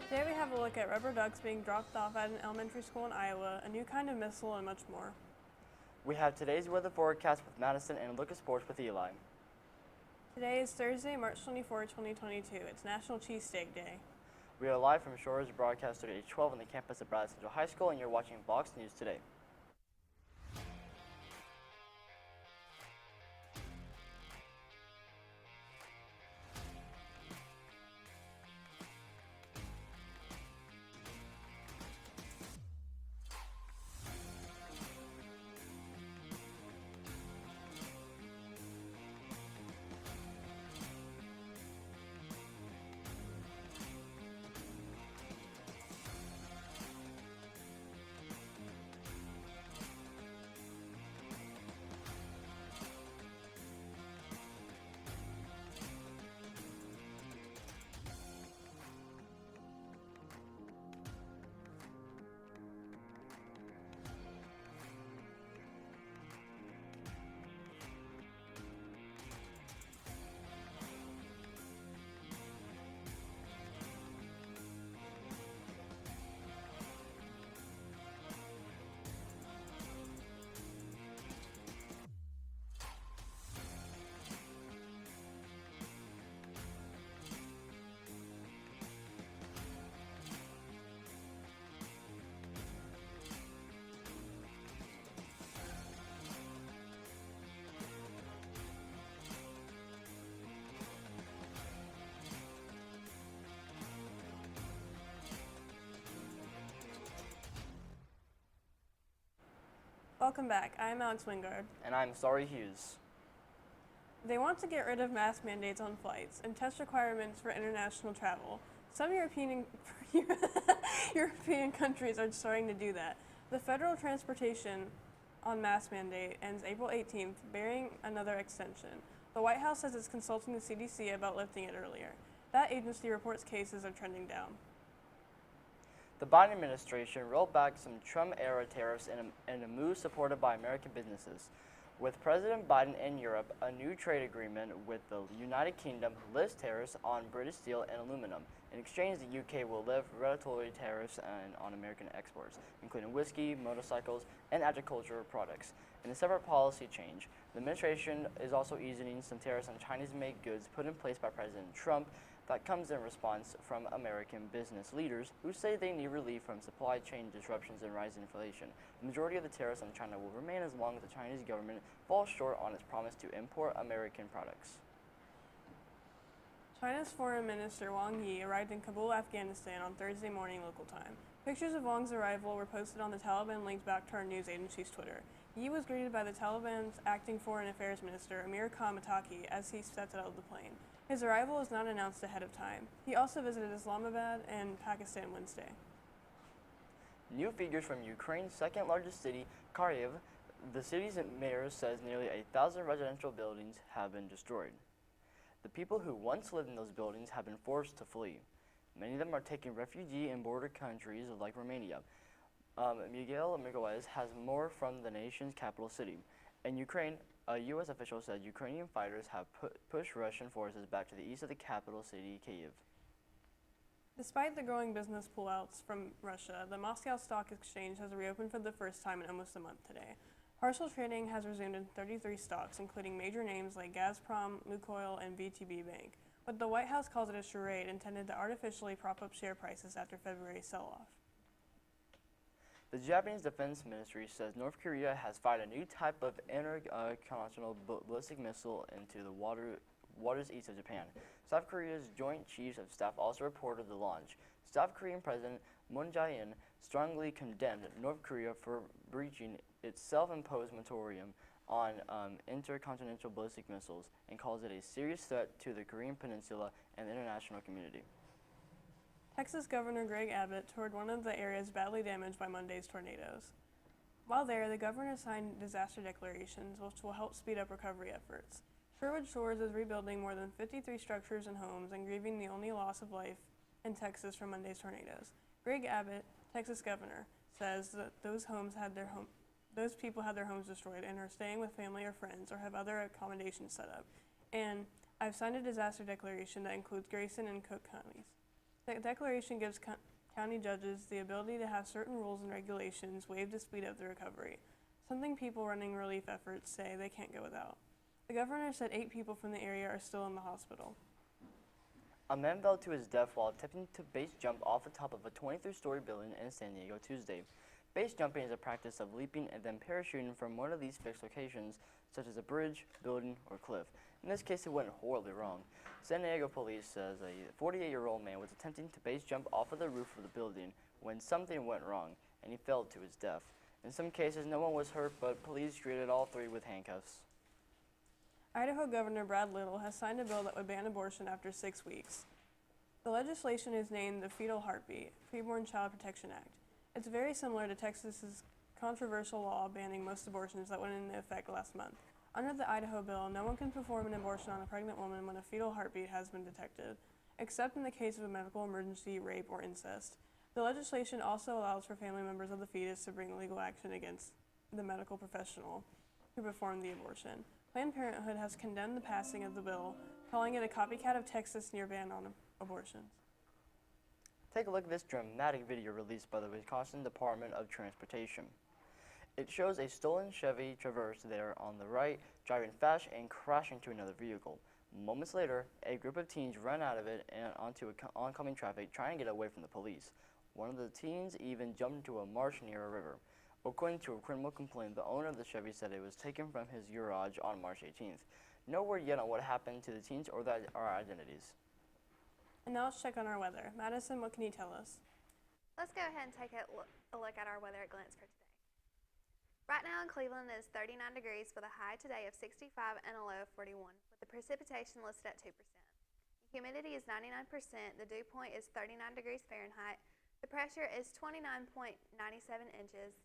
Today we have a look at rubber ducks being dropped off at an elementary school in Iowa, a new kind of missile, and much more. We have today's weather forecast with Madison and a look at sports with Eli. Today is Thursday, March 24, 2022. It's National Cheesesteak Day. We are live from Shore's broadcast Studio H12 on the campus of Bradley Central High School, and you're watching VOX News Today. Welcome back. I am Alex Wingard. And I'm Sorry Hughes. They want to get rid of mask mandates on flights and test requirements for international travel. Some European countries are starting to do that. The federal transportation on mask mandate ends April 18th, bearing another extension. The White House says it's consulting the CDC about lifting it earlier. That agency reports cases are trending down. The Biden administration rolled back some Trump-era tariffs in a move supported by American businesses. With President Biden in Europe, a new trade agreement with the United Kingdom lifts tariffs on British steel and aluminum. In exchange, the UK will lift retaliatory tariffs on American exports, including whiskey, motorcycles, and agricultural products. In a separate policy change, the administration is also easing some tariffs on Chinese-made goods put in place by President Trump. That comes in response from American business leaders who say they need relief from supply chain disruptions and rising inflation. The majority of the tariffs on China will remain as long as the Chinese government falls short on its promise to import American products. China's Foreign Minister Wang Yi arrived in Kabul, Afghanistan on Thursday morning local time. Pictures of Wang's arrival were posted on the Taliban-linked Bakhtar news agency's Twitter. Yi was greeted by the Taliban's acting Foreign Affairs Minister Amir Khan Muttaqi as he stepped out of the plane. His arrival was not announced ahead of time. He also visited Islamabad and Pakistan Wednesday. New figures from Ukraine's second largest city, Kharkiv, the city's mayor says nearly 1,000 residential buildings have been destroyed. The people who once lived in those buildings have been forced to flee. Many of them are taking refuge in border countries like Romania. Miguel Miguez has more from the nation's capital city. In Ukraine, a U.S. official said Ukrainian fighters have pushed Russian forces back to the east of the capital city, Kyiv. Despite the growing business pullouts from Russia, the Moscow Stock Exchange has reopened for the first time in almost a month today. Partial trading has resumed in 33 stocks, including major names like Gazprom, Lukoil, and VTB Bank, but the White House calls it a charade intended to artificially prop up share prices after February's sell-off. The Japanese Defense Ministry says North Korea has fired a new type of intercontinental ballistic missile into the waters east of Japan. South Korea's Joint Chiefs of Staff also reported the launch. South Korean President Moon Jae-in strongly condemned North Korea for breaching its self-imposed moratorium on intercontinental ballistic missiles and calls it a serious threat to the Korean Peninsula and the international community. Texas Governor Greg Abbott toured one of the areas badly damaged by Monday's tornadoes. While there, the governor signed disaster declarations, which will help speed up recovery efforts. Sherwood Shores is rebuilding more than 53 structures and homes and grieving the only loss of life in Texas from Monday's tornadoes. Greg Abbott, Texas governor, says that those people had their homes destroyed and are staying with family or friends or have other accommodations set up. And I've signed a disaster declaration that includes Grayson and Cook counties. The declaration gives county judges the ability to have certain rules and regulations waived to speed up the recovery, something people running relief efforts say they can't go without. The governor said 8 people from the area are still in the hospital. A man fell to his death while attempting to base jump off the top of a 23-story building in San Diego Tuesday. Base jumping is a practice of leaping and then parachuting from one of these fixed locations, such as a bridge, building, or cliff. In this case, it went horribly wrong. San Diego police says a 48-year-old man was attempting to base jump off of the roof of the building when something went wrong, and he fell to his death. In some cases, no one was hurt, but police treated all 3 with handcuffs. Idaho Governor Brad Little has signed a bill that would ban abortion after 6 weeks. The legislation is named the Fetal Heartbeat, Preborn Child Protection Act. It's very similar to Texas's controversial law banning most abortions that went into effect last month. Under the Idaho bill, no one can perform an abortion on a pregnant woman when a fetal heartbeat has been detected, except in the case of a medical emergency, rape, or incest. The legislation also allows for family members of the fetus to bring legal action against the medical professional who performed the abortion. Planned Parenthood has condemned the passing of the bill, calling it a copycat of Texas' near ban on abortions. Take a look at this dramatic video released by the Wisconsin Department of Transportation. It shows a stolen Chevy Traverse there on the right, driving fast and crashing into another vehicle. Moments later, a group of teens run out of it and onto oncoming traffic, trying to get away from the police. One of the teens even jumped into a marsh near a river. According to a criminal complaint, the owner of the Chevy said it was taken from his garage on March 18th. No word yet on what happened to the teens or our identities. And now let's check on our weather. Madison, what can you tell us? Let's go ahead and take a look at our weather at glance for today. Right now in Cleveland it is 39 degrees with a high today of 65 and a low of 41, with the precipitation listed at 2%. The humidity is 99%, the dew point is 39 degrees Fahrenheit, the pressure is 29.97 inches,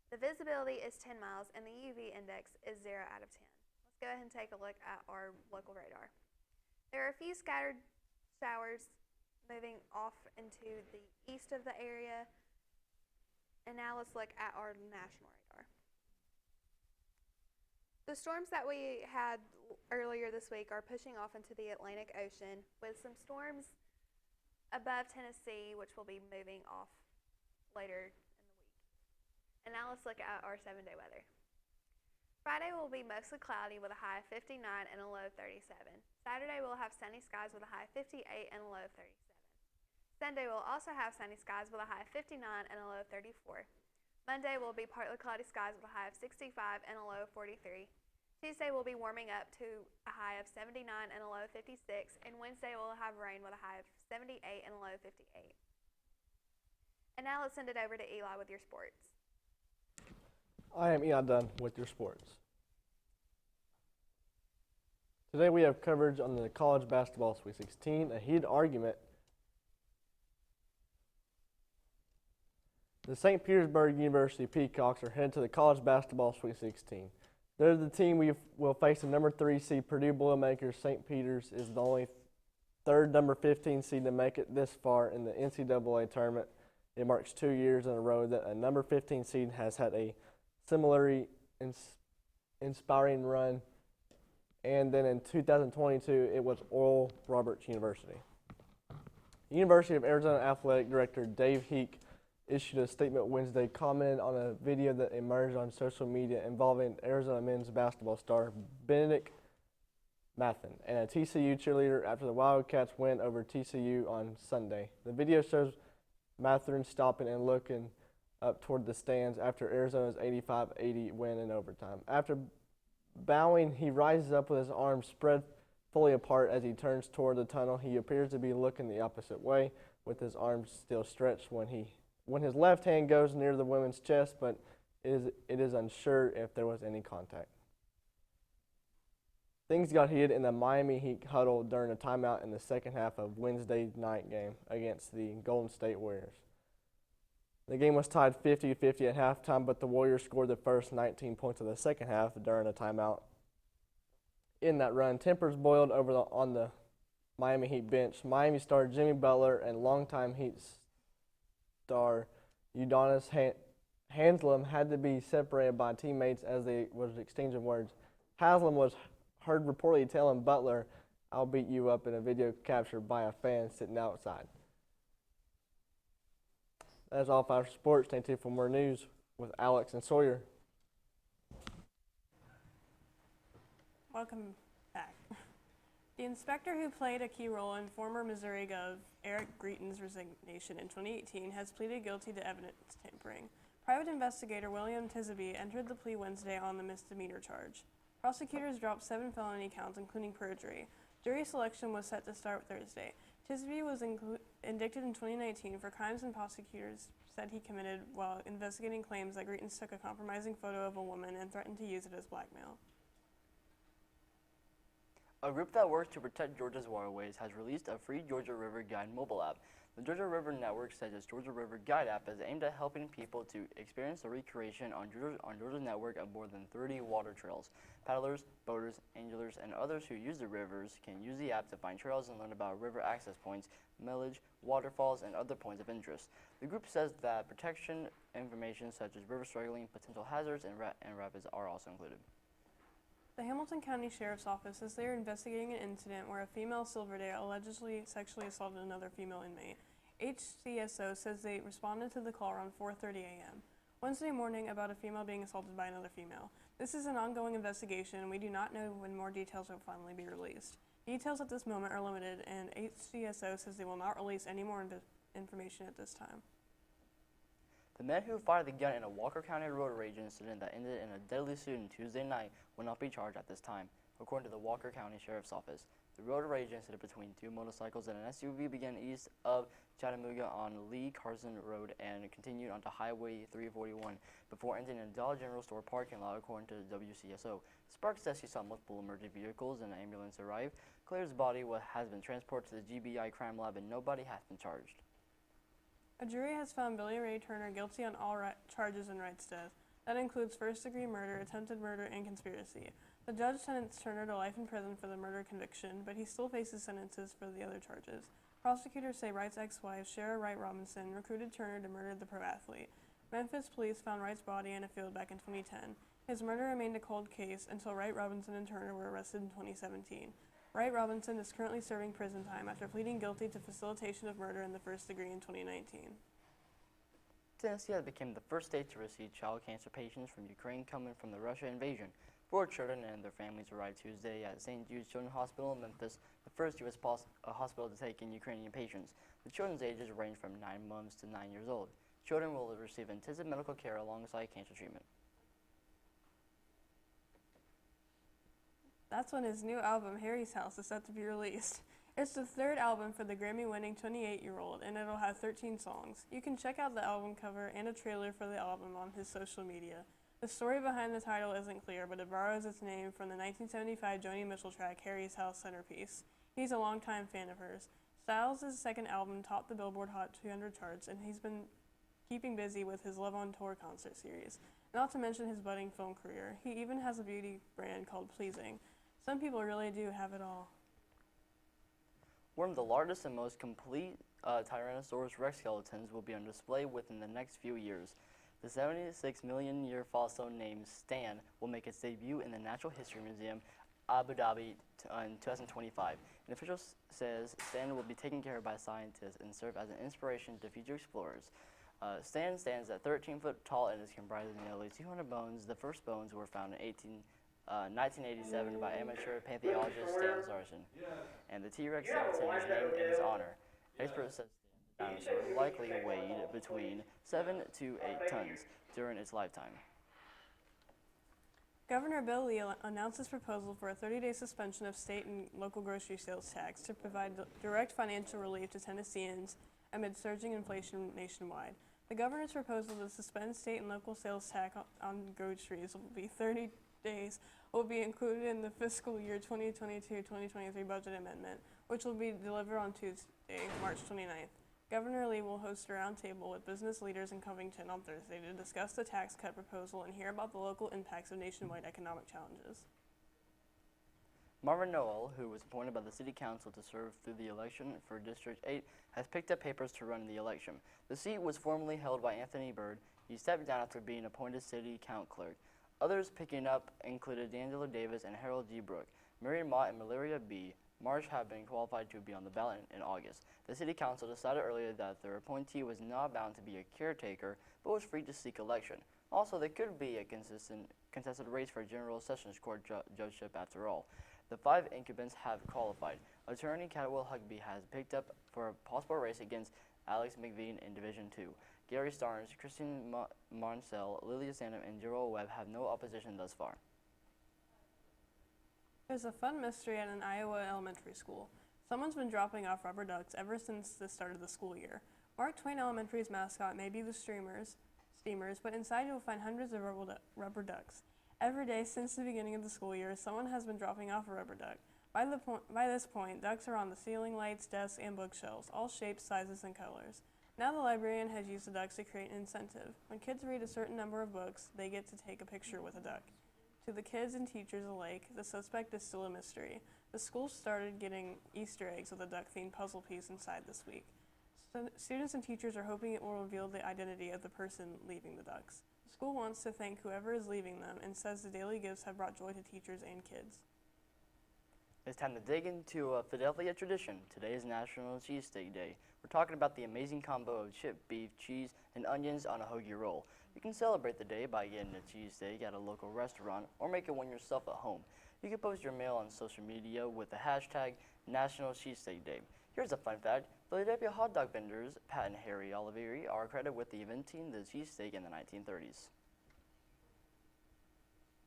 the visibility is 10 miles, and the UV index is 0 out of 10. Let's go ahead and take a look at our local radar. There are a few scattered showers moving off into the east of the area. And now let's look at our national radar. The storms that we had earlier this week are pushing off into the Atlantic Ocean, with some storms above Tennessee, which will be moving off later in the week. And now let's look at our 7-day weather. Friday will be mostly cloudy with a high of 59 and a low of 37. Saturday we'll have sunny skies with a high of 58 and a low of 37. Sunday we'll also have sunny skies with a high of 59 and a low of 34. Monday will be partly cloudy skies with a high of 65 and a low of 43. Tuesday will be warming up to a high of 79 and a low of 56. And Wednesday we'll have rain with a high of 78 and a low of 58. And now let's send it over to Eli with your sports. I am Eli Dunn with your sports. Today we have coverage on the college basketball Sweet 16, a heated argument. The St. Petersburg University Peacocks are headed to the college basketball Sweet 16. They're the team we will face the number 3 seed Purdue Boilermakers. St. Peter's is the only third number 15 seed to make it this far in the NCAA tournament. It marks 2 years in a row that a number 15 seed has had a similarly inspiring run, and then in 2022 it was Oral Roberts University. University of Arizona Athletic Director Dave Heek issued a statement Wednesday commenting on a video that emerged on social media involving Arizona men's basketball star Benedict Mathen and a TCU cheerleader after the Wildcats win over TCU on Sunday. The video shows Mathen stopping and looking up toward the stands after Arizona's 85-80 win in overtime. After bowing, he rises up with his arms spread fully apart as he turns toward the tunnel. He appears to be looking the opposite way with his arms still stretched when his left hand goes near the woman's chest, but it is unsure if there was any contact. Things got heated in the Miami Heat huddle during a timeout in the second half of Wednesday night game against the Golden State Warriors. The game was tied 50-50 at halftime, but the Warriors scored the first 19 points of the second half during a timeout. In that run, tempers boiled on the Miami Heat bench. Miami star Jimmy Butler and longtime Heat star Udonis Haslem had to be separated by teammates as they was exchanging words. Haslem was heard reportedly telling Butler, "I'll beat you up," in a video captured by a fan sitting outside. That's all for sports. Stay tuned for more news with Alex and Sawyer. Welcome back. The inspector who played a key role in former Missouri Gov. Eric Greeton's resignation in 2018 has pleaded guilty to evidence tampering. Private investigator William Tisby entered the plea Wednesday on the misdemeanor charge. Prosecutors dropped 7 felony counts, including perjury. Jury selection was set to start Thursday. Tisby was indicted in 2019 for crimes and prosecutors said he committed while investigating claims that Greeton took a compromising photo of a woman and threatened to use it as blackmail. A group that works to protect Georgia's waterways has released a free Georgia River Guide mobile app. The Georgia River Network says its Georgia River Guide app is aimed at helping people to experience the recreation on Georgia's network of more than 30 water trails. Paddlers, boaters, anglers, and others who use the rivers can use the app to find trails and learn about river access points, millage, waterfalls, and other points of interest. The group says that protection information such as river struggling, potential hazards, and rapids are also included. The Hamilton County Sheriff's Office says they are investigating an incident where a female Silverdale allegedly sexually assaulted another female inmate. HCSO says they responded to the call around 4:30 a.m. Wednesday morning about a female being assaulted by another female. This is an ongoing investigation, and we do not know when more details will finally be released. Details at this moment are limited, and HCSO says they will not release any more information at this time. The man who fired the gun in a Walker County road rage incident that ended in a deadly shooting Tuesday night will not be charged at this time, according to the Walker County Sheriff's Office. The road rage incident between 2 motorcycles and an SUV began east of Chattanooga on Lee Carson Road and continued onto Highway 341 before ending in a Dollar General store parking lot, according to WCSO. Sparks says he saw multiple emergency vehicles and an ambulance arrive. Claire's body has been transported to the GBI crime lab and nobody has been charged. A jury has found Billy Ray Turner guilty on all charges in Wright's death. That includes first-degree murder, attempted murder, and conspiracy. The judge sentenced Turner to life in prison for the murder conviction, but he still faces sentences for the other charges. Prosecutors say Wright's ex-wife, Shara Wright Robinson, recruited Turner to murder the pro athlete. Memphis police found Wright's body in a field back in 2010. His murder remained a cold case until Wright Robinson and Turner were arrested in 2017. Wright Robinson is currently serving prison time after pleading guilty to facilitation of murder in the first degree in 2019. Tennessee has become the first state to receive child cancer patients from Ukraine coming from the Russia invasion. 4 children and their families arrived Tuesday at St. Jude's Children's Hospital in Memphis, the first U.S. hospital to take in Ukrainian patients. The children's ages range from 9 months to 9 years old. Children will receive intensive medical care alongside cancer treatment. That's when his new album, Harry's House, is set to be released. It's the 3rd album for the Grammy-winning 28-year-old, and it'll have 13 songs. You can check out the album cover and a trailer for the album on his social media. The story behind the title isn't clear, but it borrows its name from the 1975 Joni Mitchell track, Harry's House Centerpiece. He's a longtime fan of hers. Styles' second album topped the Billboard Hot 200 charts, and he's been keeping busy with his Love on Tour concert series. Not to mention his budding film career. He even has a beauty brand called Pleasing. Some people really do have it all. One of the largest and most complete Tyrannosaurus rex skeletons will be on display within the next few years. The 76 million year fossil named Stan will make its debut in the Natural History Museum, Abu Dhabi in 2025. An official says Stan will be taken care of by scientists and serve as an inspiration to future explorers. Stan stands at 13 foot tall and is comprised of nearly 200 bones. The first bones were found in 1987 by amateur paleontologist Stan Sarson, and the T-Rex skeleton is named in his honor. Experts said the dinosaur likely weighed between 7 to 8 tons during its lifetime. Governor Bill Lee announced his proposal for a 30-day suspension of state and local grocery sales tax to provide direct financial relief to Tennesseans amid surging inflation nationwide. The governor's proposal to suspend state and local sales tax on groceries will be 30 days will be included in the fiscal year 2022-2023 budget amendment, which will be delivered on Tuesday, March 29th. Governor Lee will host a roundtable with business leaders in Covington on Thursday to discuss the tax cut proposal and hear about the local impacts of nationwide economic challenges. Marvin Noel, who was appointed by the City Council to serve through the election for District 8, has picked up papers to run in the election. The seat was formerly held by Anthony Byrd. He stepped down after being appointed City Count Clerk. Others picking up included D'Angelo Davis and Harold G. Brooke. Mary Mott and Malaria B. Marsh have been qualified to be on the ballot in August. The City Council decided earlier that their appointee was not bound to be a caretaker, but was free to seek election. Also, there could be a contested race for General Sessions Court judgeship after all. The 5 incumbents have qualified. Attorney Catwell Hugby has picked up for a possible race against Alex McVean in Division 2. Gary Starnes, Christine Marcel, Lilia Sandham, and Joel Webb have no opposition thus far. There's a fun mystery at an Iowa elementary school. Someone's been dropping off rubber ducks ever since the start of the school year. Mark Twain Elementary's mascot may be the steamers, but inside you'll find hundreds of rubber ducks. Every day since the beginning of the school year, someone has been dropping off a rubber duck. By this point, ducks are on the ceiling, lights, desks, and bookshelves, all shapes, sizes, and colors. Now the librarian has used the ducks to create an incentive. When kids read a certain number of books, they get to take a picture with a duck. To the kids and teachers alike, the suspect is still a mystery. The school started getting Easter eggs with a duck-themed puzzle piece inside this week. Students and teachers are hoping it will reveal the identity of the person leaving the ducks. The school wants to thank whoever is leaving them and says the daily gifts have brought joy to teachers and kids. It's time to dig into a Philadelphia tradition. Today is National Cheesesteak Day. We're talking about the amazing combo of chipped beef, cheese, and onions on a hoagie roll. You can celebrate the day by getting a cheesesteak at a local restaurant or make it one yourself at home. You can post your meal on social media with the hashtag National Cheesesteak Day. Here's a fun fact. Philadelphia hot dog vendors Pat and Harry Oliveri are credited with inventing the cheesesteak in the 1930s.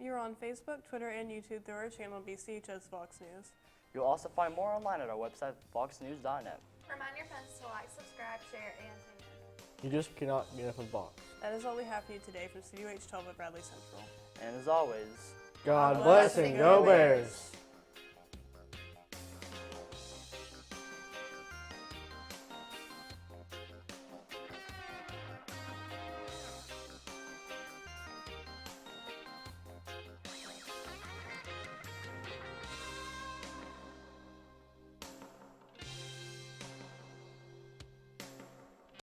You're on Facebook, Twitter, and YouTube through our channel BCHS VOX News. You'll also find more online at our website, voxnews.net. Remind your friends to like, subscribe, share, and tune in. You just cannot get enough of Vox. That is all we have for you today from Studio H12 at Bradley Central. And as always, God bless and go Bears!